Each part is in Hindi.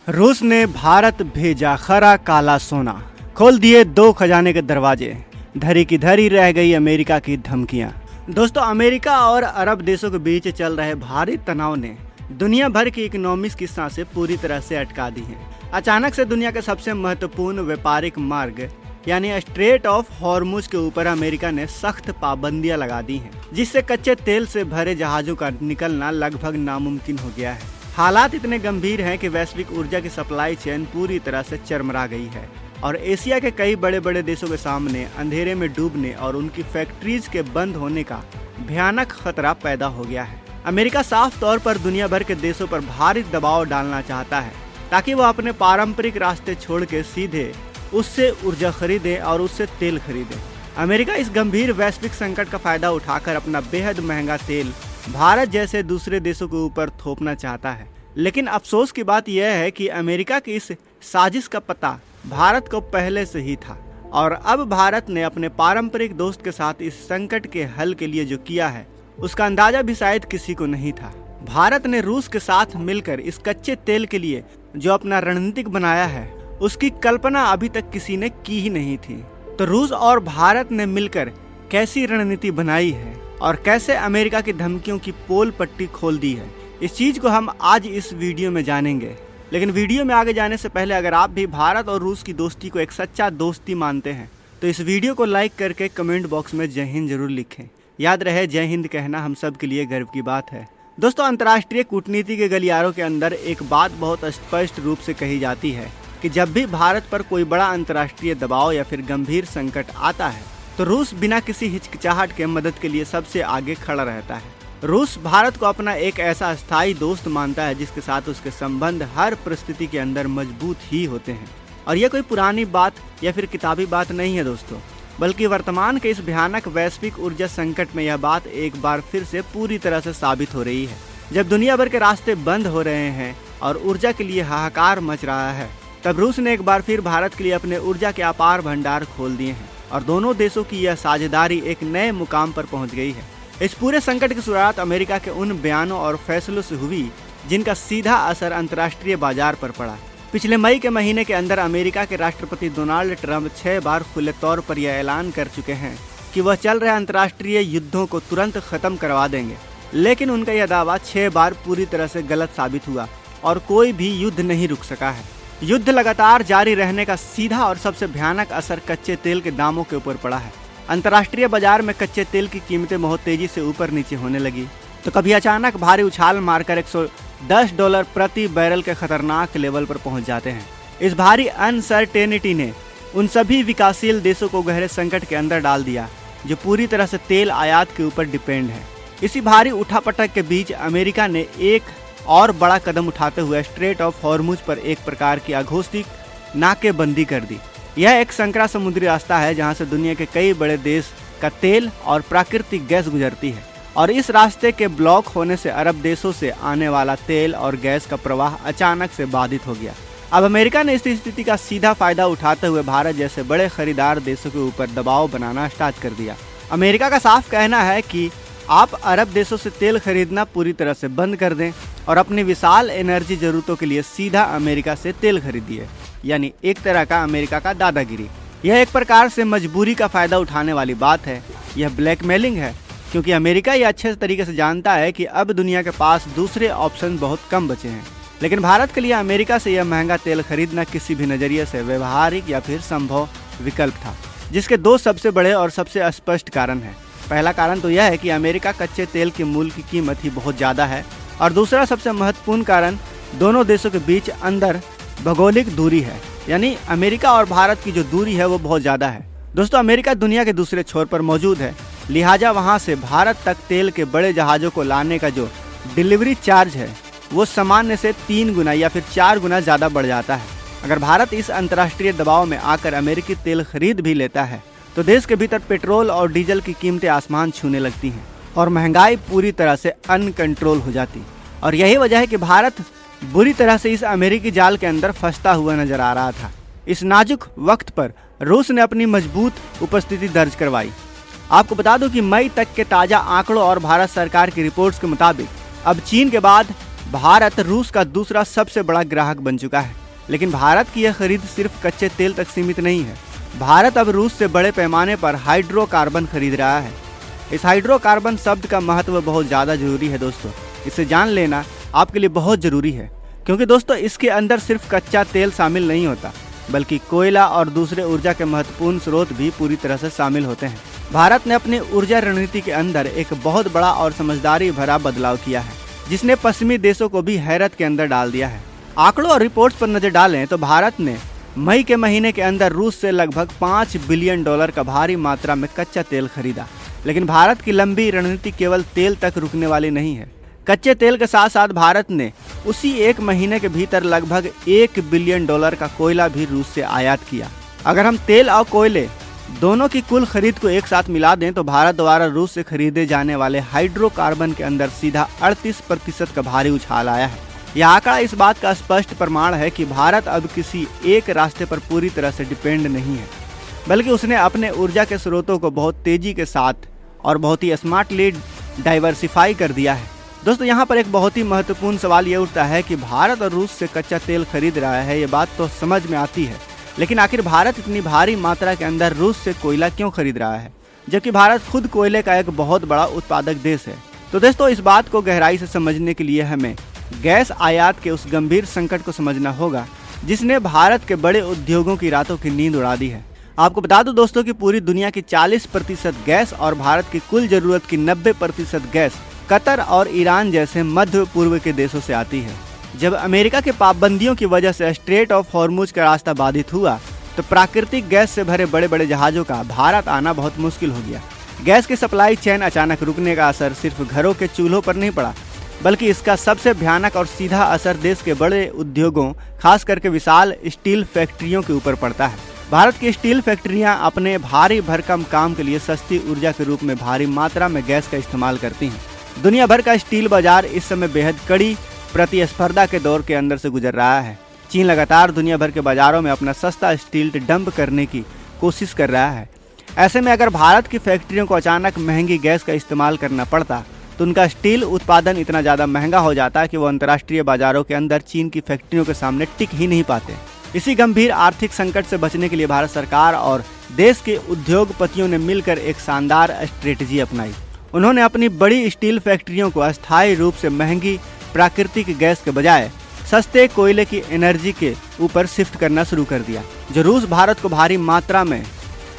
रूस ने भारत भेजा खरा काला सोना, खोल दिए दो खजाने के दरवाजे, धरी की धरी रह गई अमेरिका की धमकियां। दोस्तों, अमेरिका और अरब देशों के बीच चल रहे भारी तनाव ने दुनिया भर की इकोनॉमिक्स की सांसें पूरी तरह से अटका दी हैं। अचानक से दुनिया के सबसे महत्वपूर्ण व्यापारिक मार्ग यानी स्ट्रेट ऑफ हॉर्मुज के ऊपर अमेरिका ने सख्त पाबंदियां लगा दी हैं, जिससे कच्चे तेल से भरे जहाजों का निकलना लगभग नामुमकिन हो गया है। हालात इतने गंभीर हैं कि वैश्विक ऊर्जा की सप्लाई चेन पूरी तरह से चरमरा गई है और एशिया के कई बड़े बड़े देशों के सामने अंधेरे में डूबने और उनकी फैक्ट्रीज के बंद होने का भयानक खतरा पैदा हो गया है। अमेरिका साफ तौर पर दुनिया भर के देशों पर भारी दबाव डालना चाहता है ताकि वह अपने पारंपरिक रास्ते छोड़ के सीधे उससे ऊर्जा खरीदे और उससे तेल खरीदे। अमेरिका इस गंभीर वैश्विक संकट का फायदा उठाकर अपना बेहद महंगा तेल भारत जैसे दूसरे देशों के ऊपर थोपना चाहता है। लेकिन अफसोस की बात यह है कि अमेरिका की इस साजिश का पता भारत को पहले से ही था और अब भारत ने अपने पारंपरिक दोस्त के साथ इस संकट के हल के लिए जो किया है उसका अंदाजा भी शायद किसी को नहीं था। भारत ने रूस के साथ मिलकर इस कच्चे तेल के लिए जो अपना रणनीतिक बनाया है उसकी कल्पना अभी तक किसी ने की ही नहीं थी। तो रूस और भारत ने मिलकर कैसी रणनीति बनाई है और कैसे अमेरिका की धमकियों की पोल पट्टी खोल दी है, इस चीज को हम आज इस वीडियो में जानेंगे। लेकिन वीडियो में आगे जाने से पहले अगर आप भी भारत और रूस की दोस्ती को एक सच्चा दोस्ती मानते हैं तो इस वीडियो को लाइक करके कमेंट बॉक्स में जय हिंद जरूर लिखें। याद रहे, जय हिंद कहना हम सब के लिए गर्व की बात है। दोस्तों, अंतर्राष्ट्रीय कूटनीति के गलियारों के अंदर एक बात बहुत स्पष्ट रूप से कही जाती है कि जब भी भारत पर कोई बड़ा अंतर्राष्ट्रीय दबाव या फिर गंभीर संकट आता है तो रूस बिना किसी हिचकिचाहट के मदद के लिए सबसे आगे खड़ा रहता है। रूस भारत को अपना एक ऐसा स्थायी दोस्त मानता है जिसके साथ उसके संबंध हर परिस्थिति के अंदर मजबूत ही होते हैं। और यह कोई पुरानी बात या फिर किताबी बात नहीं है दोस्तों, बल्कि वर्तमान के इस भयानक वैश्विक ऊर्जा संकट में यह बात एक बार फिर से पूरी तरह से साबित हो रही है। जब दुनिया भर के रास्ते बंद हो रहे हैं और ऊर्जा के लिए हाहाकार मच रहा है, तब रूस ने एक बार फिर भारत के लिए अपने ऊर्जा के अपार भंडार खोल दिए हैं और दोनों देशों की यह साझेदारी एक नए मुकाम पर पहुंच गई है। इस पूरे संकट की शुरुआत अमेरिका के उन बयानों और फैसलों से हुई जिनका सीधा असर अंतर्राष्ट्रीय बाजार पर पड़ा। पिछले मई के महीने के अंदर अमेरिका के राष्ट्रपति डोनाल्ड ट्रंप 6 बार खुले तौर पर यह ऐलान कर चुके हैं कि वह चल रहे अंतर्राष्ट्रीय युद्धों को तुरंत खत्म करवा देंगे। लेकिन उनका यह दावा 6 बार पूरी तरह से गलत साबित हुआ और कोई भी युद्ध नहीं रुक सका है। युद्ध लगातार जारी रहने का सीधा और सबसे भयानक असर कच्चे तेल के दामों के ऊपर पड़ा है। अंतर्राष्ट्रीय बाजार में कच्चे तेल की कीमतें बहुत तेजी से ऊपर नीचे होने लगी तो कभी अचानक भारी उछाल मारकर $110 प्रति बैरल के खतरनाक लेवल पर पहुंच जाते हैं। इस भारी अनसर्टेनिटी ने उन सभी विकासशील देशों को गहरे संकट के अंदर डाल दिया जो पूरी तरह से तेल आयात के ऊपर डिपेंड है। इसी भारी उठापटक के बीच अमेरिका ने एक और बड़ा कदम उठाते हुए स्ट्रेट ऑफ हॉर्मुज पर एक प्रकार की अघोषित नाकेबंदी कर दी। यह एक संकरा समुद्री रास्ता है जहां से दुनिया के कई बड़े देश का तेल और प्राकृतिक गैस गुजरती है और इस रास्ते के ब्लॉक होने से अरब देशों से आने वाला तेल और गैस का प्रवाह अचानक से बाधित हो गया। अब अमेरिका ने इस स्थिति का सीधा फायदा उठाते हुए भारत जैसे बड़े खरीदार देशों के ऊपर दबाव बनाना स्टार्ट कर दिया। अमेरिका का साफ कहना है कि आप अरब देशों से तेल खरीदना पूरी तरह से बंद कर दें और अपनी विशाल एनर्जी जरूरतों के लिए सीधा अमेरिका से तेल खरीदिए, यानी एक तरह का अमेरिका का दादागिरी। यह एक प्रकार से मजबूरी का फायदा उठाने वाली बात है। यह ब्लैकमेलिंग है क्योंकि अमेरिका ये अच्छे तरीके से जानता है कि अब दुनिया के पास दूसरे ऑप्शन बहुत कम बचे हैं। लेकिन भारत के लिए अमेरिका से यह महंगा तेल खरीदना किसी भी नजरिए से व्यवहारिक या फिर संभव विकल्प था, जिसके 2 सबसे बड़े और सबसे स्पष्ट कारण हैं। पहला कारण तो यह है कि अमेरिका कच्चे तेल के मूल्य की कीमत ही बहुत ज़्यादा है और दूसरा सबसे महत्वपूर्ण कारण दोनों देशों के बीच अंदर भौगोलिक दूरी है, यानी अमेरिका और भारत की जो दूरी है वो बहुत ज़्यादा है। दोस्तों, अमेरिका दुनिया के दूसरे छोर पर मौजूद है, लिहाजा वहाँ से भारत तक तेल के बड़े जहाज़ों को लाने का जो डिलीवरी चार्ज है वो सामान्य से 3 गुना या फिर 4 गुना ज़्यादा बढ़ जाता है। अगर भारत इस अंतर्राष्ट्रीय दबाव में आकर अमेरिकी तेल खरीद भी लेता है तो देश के भीतर पेट्रोल और डीजल की कीमतें आसमान छूने लगती हैं और महंगाई पूरी तरह से अनकंट्रोल हो जाती। और यही वजह है कि भारत बुरी तरह से इस अमेरिकी जाल के अंदर फंसता हुआ नजर आ रहा था। इस नाजुक वक्त पर रूस ने अपनी मजबूत उपस्थिति दर्ज करवाई। आपको बता दूं कि मई तक के ताज़ा आंकड़ों और भारत सरकार की रिपोर्ट्स के मुताबिक अब चीन के बाद भारत रूस का दूसरा सबसे बड़ा ग्राहक बन चुका है। लेकिन भारत की यह खरीद सिर्फ कच्चे तेल तक सीमित नहीं है। भारत अब रूस से बड़े पैमाने पर हाइड्रोकार्बन खरीद रहा है। इस हाइड्रोकार्बन शब्द का महत्व बहुत ज़्यादा जरूरी है दोस्तों। इसे जान लेना आपके लिए बहुत ज़रूरी है, क्योंकि दोस्तों इसके अंदर सिर्फ कच्चा तेल शामिल नहीं होता, बल्कि कोयला और दूसरे ऊर्जा के महत्वपूर्ण स्रोत भी पूरी तरह से शामिल होते हैं। भारत ने अपनी ऊर्जा रणनीति के अंदर एक बहुत बड़ा और समझदारी भरा बदलाव किया है, जिसने पश्चिमी देशों को भी हैरत के अंदर डाल दिया है। आंकड़ों और रिपोर्ट्स पर नजर डालें तो भारत ने मई के महीने के अंदर रूस से लगभग $5 बिलियन का भारी मात्रा में कच्चा तेल खरीदा। लेकिन भारत की लंबी रणनीति केवल तेल तक रुकने वाली नहीं है। कच्चे तेल के साथ साथ भारत ने उसी एक महीने के भीतर लगभग $1 बिलियन का कोयला भी रूस से आयात किया। अगर हम तेल और कोयले दोनों की कुल खरीद को एक साथ मिला दें तो भारत द्वारा रूस से खरीदे जाने वाले हाइड्रोकार्बन के अंदर सीधा 38% का भारी उछाल आया है। यह आंकड़ा इस बात का स्पष्ट प्रमाण है कि भारत अब किसी एक रास्ते पर पूरी तरह से डिपेंड नहीं है, बल्कि उसने अपने ऊर्जा के स्रोतों को बहुत तेजी के साथ और बहुत ही स्मार्टली डाइवर्सिफाई कर दिया है। दोस्तों यहाँ पर एक बहुत ही महत्वपूर्ण सवाल ये उठता है कि भारत और रूस से कच्चा तेल खरीद रहा है, ये बात तो समझ में आती है, लेकिन आखिर भारत इतनी भारी मात्रा के अंदर रूस से कोयला क्यों खरीद रहा है, जबकि भारत खुद कोयले का एक बहुत बड़ा उत्पादक देश है। तो दोस्तों इस बात को गहराई से समझने के लिए हमें गैस आयात के उस गंभीर संकट को समझना होगा जिसने भारत के बड़े उद्योगों की रातों की नींद उड़ा दी है। आपको बता दूं दोस्तों कि पूरी दुनिया की 40% गैस और भारत की कुल जरूरत की 90% गैस कतर और ईरान जैसे मध्य पूर्व के देशों से आती है। जब अमेरिका के पाबंदियों की वजह से स्ट्रेट ऑफ हॉर्मुज का रास्ता बाधित हुआ तो प्राकृतिक गैस से भरे बड़े बड़े जहाजों का भारत आना बहुत मुश्किल हो गया। गैस की सप्लाई चेन अचानक रुकने का असर सिर्फ घरों के चूल्हों पर नहीं पड़ा, बल्कि इसका सबसे भयानक और सीधा असर देश के बड़े उद्योगों, खास करके विशाल स्टील फैक्ट्रियों के ऊपर पड़ता है। भारत की स्टील फैक्ट्रियां अपने भारी भरकम काम के लिए सस्ती ऊर्जा के रूप में भारी मात्रा में गैस का इस्तेमाल करती हैं। दुनिया भर का स्टील बाजार इस समय बेहद कड़ी प्रतिस्पर्धा के दौर के अंदर से गुजर रहा है। चीन लगातार दुनिया भर के बाजारों में अपना सस्ता स्टील डंप करने की कोशिश कर रहा है। ऐसे में अगर भारत की फैक्ट्रियों को अचानक महंगी गैस का इस्तेमाल करना पड़ता तो उनका स्टील उत्पादन इतना ज़्यादा महंगा हो जाता कि वो अंतर्राष्ट्रीय बाजारों के अंदर चीन की फैक्ट्रियों के सामने टिक ही नहीं पाते। इसी गंभीर आर्थिक संकट से बचने के लिए भारत सरकार और देश के उद्योगपतियों ने मिलकर एक शानदार स्ट्रेटजी अपनाई। उन्होंने अपनी बड़ी स्टील फैक्ट्रियों को अस्थायी रूप से महंगी प्राकृतिक गैस के बजाय सस्ते कोयले की एनर्जी के ऊपर शिफ्ट करना शुरू कर दिया, जो रूस भारत को भारी मात्रा में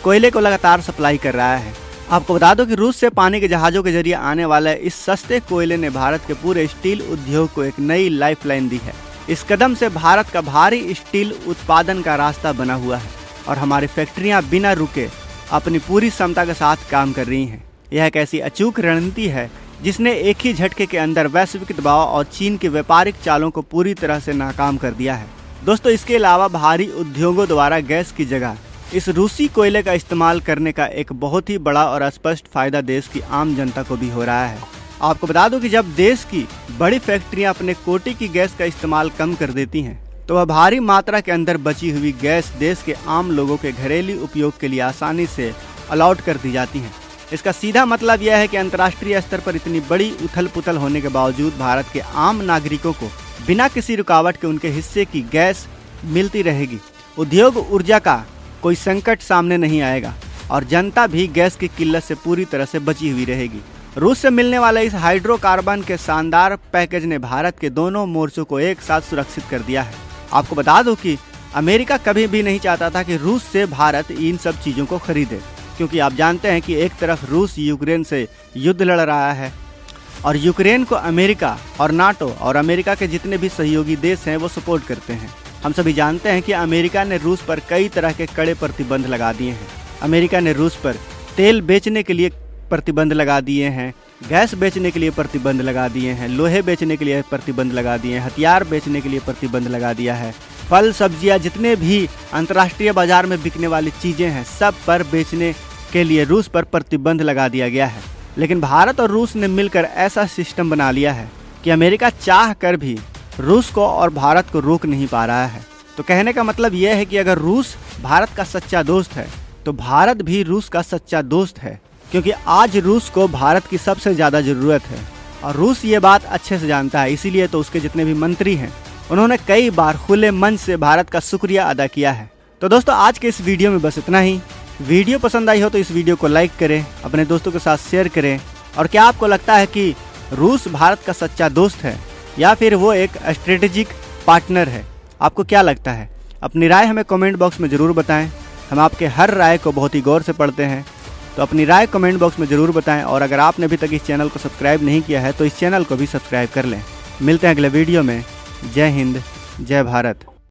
कोयले को लगातार सप्लाई कर रहा है। आपको बता दो कि रूस से पानी के जहाज़ों के जरिए आने वाले इस सस्ते कोयले ने भारत के पूरे स्टील उद्योग को एक नई लाइफलाइन दी है। इस कदम से भारत का भारी स्टील उत्पादन का रास्ता बना हुआ है और हमारी फैक्ट्रियां बिना रुके अपनी पूरी क्षमता के साथ काम कर रही हैं। यह एक ऐसी अचूक रणनीति है जिसने एक ही झटके के अंदर वैश्विक दबाव और चीन की व्यापारिक चालों को पूरी तरह से नाकाम कर दिया है। दोस्तों इसके अलावा भारी उद्योगों द्वारा गैस की जगह इस रूसी कोयले का इस्तेमाल करने का एक बहुत ही बड़ा और स्पष्ट फायदा देश की आम जनता को भी हो रहा है। आपको बता दूं कि जब देश की बड़ी फैक्ट्रियां अपने कोटे की गैस का इस्तेमाल कम कर देती हैं तो वह भारी मात्रा के अंदर बची हुई गैस देश के आम लोगों के घरेलू उपयोग के लिए आसानी से अलॉट कर दी जाती हैं। इसका सीधा मतलब यह है कि अंतर्राष्ट्रीय स्तर पर इतनी बड़ी उथल पुथल होने के बावजूद भारत के आम नागरिकों को बिना किसी रुकावट के उनके हिस्से की गैस मिलती रहेगी। उद्योग ऊर्जा का कोई संकट सामने नहीं आएगा और जनता भी गैस की किल्लत से पूरी तरह से बची हुई रहेगी। रूस से मिलने वाले इस हाइड्रोकार्बन के शानदार पैकेज ने भारत के दोनों मोर्चों को एक साथ सुरक्षित कर दिया है। आपको बता दूं कि अमेरिका कभी भी नहीं चाहता था कि रूस से भारत इन सब चीज़ों को खरीदे, क्योंकि आप जानते हैं कि एक तरफ रूस यूक्रेन से युद्ध लड़ रहा है और यूक्रेन को अमेरिका और नाटो और अमेरिका के जितने भी सहयोगी देश हैं वो सपोर्ट करते हैं। हम सभी जानते हैं कि अमेरिका ने रूस पर कई तरह के कड़े प्रतिबंध लगा दिए हैं। अमेरिका ने रूस पर तेल बेचने के लिए प्रतिबंध लगा दिए हैं, गैस बेचने के लिए प्रतिबंध लगा दिए हैं, लोहे बेचने के लिए प्रतिबंध लगा दिए हैं, हथियार बेचने के लिए प्रतिबंध लगा दिया है, फल सब्जियां जितने भी अंतर्राष्ट्रीय बाजार में बिकने वाली चीज़ें हैं सब पर बेचने के लिए रूस पर प्रतिबंध लगा दिया गया है। लेकिन भारत और रूस ने मिलकर ऐसा सिस्टम बना लिया है कि अमेरिका चाह कर भी रूस को और भारत को रोक नहीं पा रहा है। तो कहने का मतलब यह है कि अगर रूस भारत का सच्चा दोस्त है तो भारत भी रूस का सच्चा दोस्त है, क्योंकि आज रूस को भारत की सबसे ज़्यादा ज़रूरत है और रूस ये बात अच्छे से जानता है, इसीलिए तो उसके जितने भी मंत्री हैं उन्होंने कई बार खुले मन से भारत का शुक्रिया अदा किया है। तो दोस्तों आज के इस वीडियो में बस इतना ही। वीडियो पसंद आई हो तो इस वीडियो को लाइक करें, अपने दोस्तों के साथ शेयर करें। और क्या आपको लगता है कि रूस भारत का सच्चा दोस्त है या फिर वो एक स्ट्रेटेजिक पार्टनर है? आपको क्या लगता है? अपनी राय हमें कमेंट बॉक्स में ज़रूर बताएं। हम आपके हर राय को बहुत ही गौर से पढ़ते हैं, तो अपनी राय कमेंट बॉक्स में ज़रूर बताएं। और अगर आपने अभी तक इस चैनल को सब्सक्राइब नहीं किया है तो इस चैनल को भी सब्सक्राइब कर लें। मिलते हैं अगले वीडियो में। जय हिंद, जय भारत।